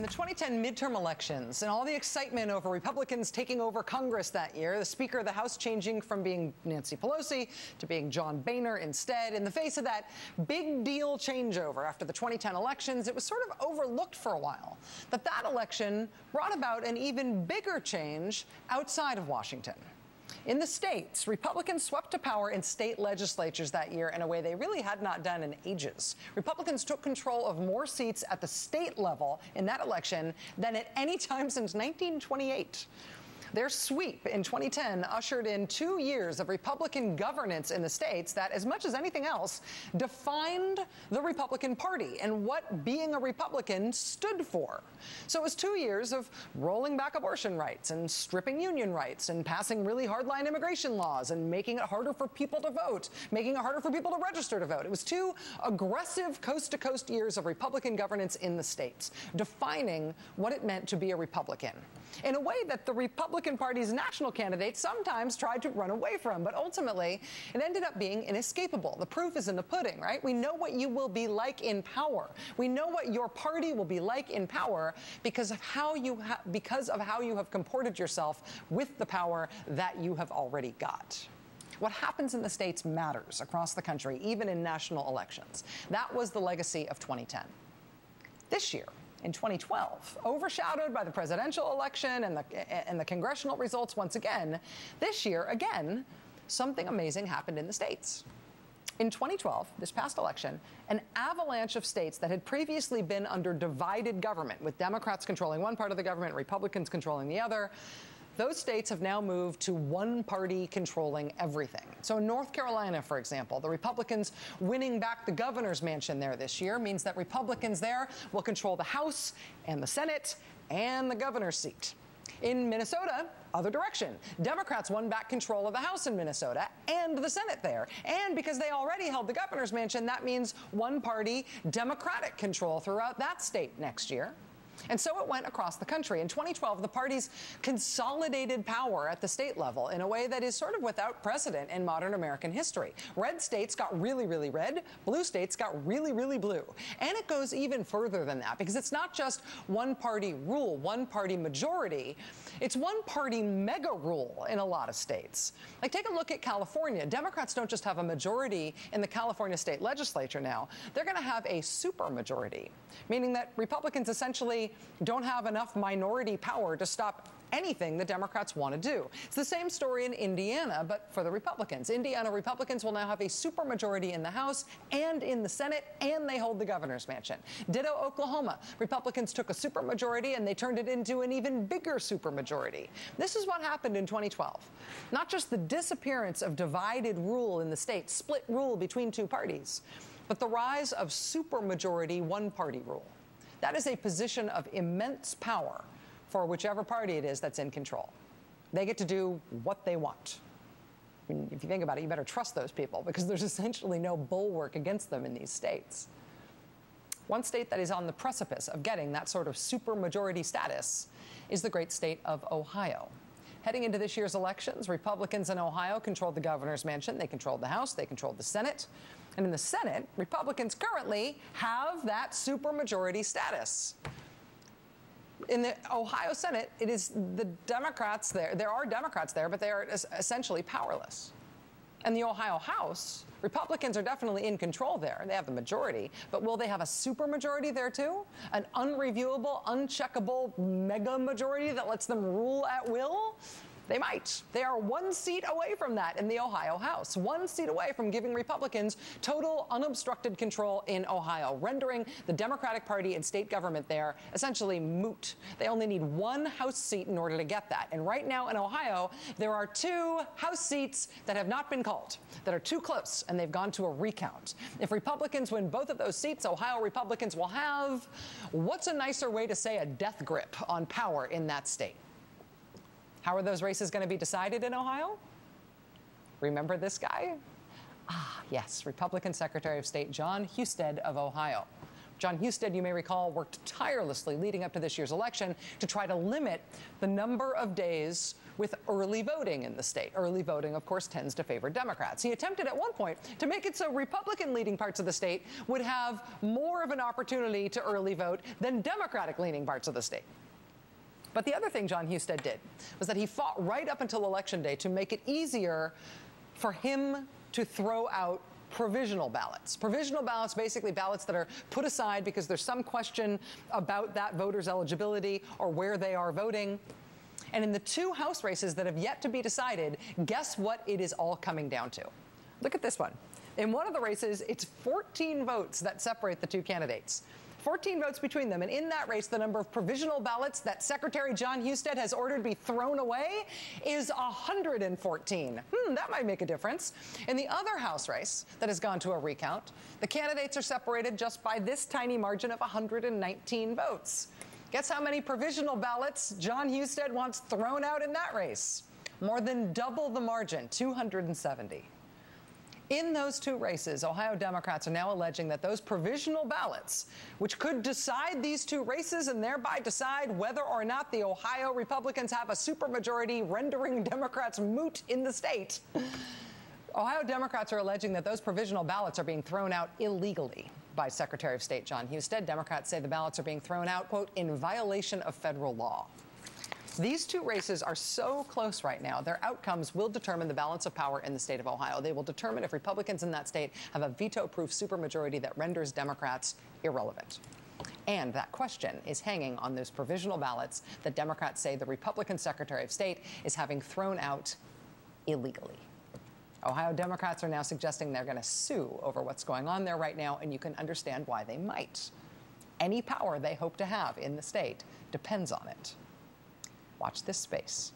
In the 2010 midterm elections and all the excitement over Republicans taking over Congress that year, the Speaker of the House changing from being Nancy Pelosi to being John Boehner instead, in the face of that big deal changeover after the 2010 elections, it was sort of overlooked for a while that that election brought about an even bigger change outside of Washington. In the states, Republicans swept to power in state legislatures that year in a way they really had not done in ages. Republicans took control of more seats at the state level in that election than at any time since 1928. Their sweep in 2010 ushered in 2 years of Republican governance in the states that, as much as anything else, defined the Republican Party and what being a Republican stood for. So it was 2 years of rolling back abortion rights and stripping union rights and passing really hardline immigration laws and making it harder for people to vote, making it harder for people to register to vote. It was 2 aggressive coast-to-coast years of Republican governance in the states, defining what it meant to be a Republican in a way that the Republican Party's national candidates sometimes tried to run away from. But ultimately, it ended up being inescapable. The proof is in the pudding, right? We know what you will be like in power. We know what your party will be like in power because of how you have comported yourself with the power that you have already got. What happens in the states matters across the country, even in national elections. That was the legacy of 2010. This year, in 2012, overshadowed by the presidential election and the congressional results once again, this year, again, something amazing happened in the states. In 2012, this past election, an avalanche of states that had previously been under divided government, with Democrats controlling one part of the government, Republicans controlling the other, those states have now moved to one party controlling everything. So in North Carolina, for example, the Republicans winning back the governor's mansion there this year means that Republicans there will control the House and the Senate and the governor's seat. In Minnesota, other direction. Democrats won back control of the House in Minnesota and the Senate there. And because they already held the governor's mansion, that means one party Democratic control throughout that state next year. And so it went across the country. In 2012, the parties consolidated power at the state level in a way that is sort of without precedent in modern American history. Red states got really, really red. Blue states got really, really blue. And it goes even further than that because it's not just one-party rule, one-party majority. It's one-party mega rule in a lot of states. Like, take a look at California. Democrats don't just have a majority in the California state legislature now. They're going to have a supermajority, meaning that Republicans essentially don't have enough minority power to stop anything the Democrats want to do. It's the same story in Indiana, but for the Republicans. Indiana Republicans will now have a supermajority in the House and in the Senate, and they hold the governor's mansion. Ditto Oklahoma. Republicans took a supermajority and they turned it into an even bigger supermajority. This is what happened in 2012. Not just the disappearance of divided rule in the state, split rule between two parties, but the rise of supermajority one-party rule. That is a position of immense power for whichever party it is that's in control. They get to do what they want. I mean, if you think about it, you better trust those people because there's essentially no bulwark against them in these states. One state that is on the precipice of getting that sort of supermajority status is the great state of Ohio. Heading into this year's elections, Republicans in Ohio controlled the governor's mansion. They controlled the House. They controlled the Senate. And in the Senate, Republicans currently have that supermajority status. In the Ohio Senate, it is the Democrats there. There are Democrats there, but they are essentially powerless. And the Ohio House, Republicans are definitely in control there. They have the majority. But will they have a supermajority there, too? An unreviewable, uncheckable mega majority that lets them rule at will? They might. They are one seat away from that in the Ohio House, one seat away from giving Republicans total unobstructed control in Ohio, rendering the Democratic Party and state government there essentially moot. They only need one House seat in order to get that. And right now in Ohio, there are 2 House seats that have not been called, that are too close, and they've gone to a recount. If Republicans win both of those seats, Ohio Republicans will have, what's a nicer way to say, a death grip on power in that state. How are those races going to be decided in Ohio? Remember this guy? Ah, yes, Republican Secretary of State John Husted of Ohio. John Husted, you may recall, worked tirelessly leading up to this year's election to try to limit the number of days with early voting in the state. Early voting, of course, tends to favor Democrats. He attempted at one point to make it so Republican-leaning parts of the state would have more of an opportunity to early vote than Democratic-leaning parts of the state. But the other thing John Husted did was that he fought right up until Election Day to make it easier for him to throw out provisional ballots. Provisional ballots, basically ballots that are put aside because there's some question about that voter's eligibility or where they are voting. And in the two House races that have yet to be decided, guess what it is all coming down to? Look at this one. In one of the races, it's 14 votes that separate the two candidates. 14 votes between them, and in that race, the number of provisional ballots that Secretary John Husted has ordered be thrown away is 114. That might make a difference. In the other House race that has gone to a recount, the candidates are separated just by this tiny margin of 119 votes. Guess how many provisional ballots John Husted wants thrown out in that race? More than double the margin, 270. In those two races, Ohio Democrats are now alleging that those provisional ballots, which could decide these two races and thereby decide whether or not the Ohio Republicans have a supermajority, rendering Democrats moot in the state. Ohio Democrats are alleging that those provisional ballots are being thrown out illegally by Secretary of State John Husted. Democrats say the ballots are being thrown out, quote, in violation of federal law. These two races are so close right now, their outcomes will determine the balance of power in the state of Ohio. They will determine if Republicans in that state have a veto-proof supermajority that renders Democrats irrelevant. And that question is hanging on those provisional ballots that Democrats say the Republican Secretary of State is having thrown out illegally. Ohio Democrats are now suggesting they're going to sue over what's going on there right now, and you can understand why they might. Any power they hope to have in the state depends on it. Watch this space.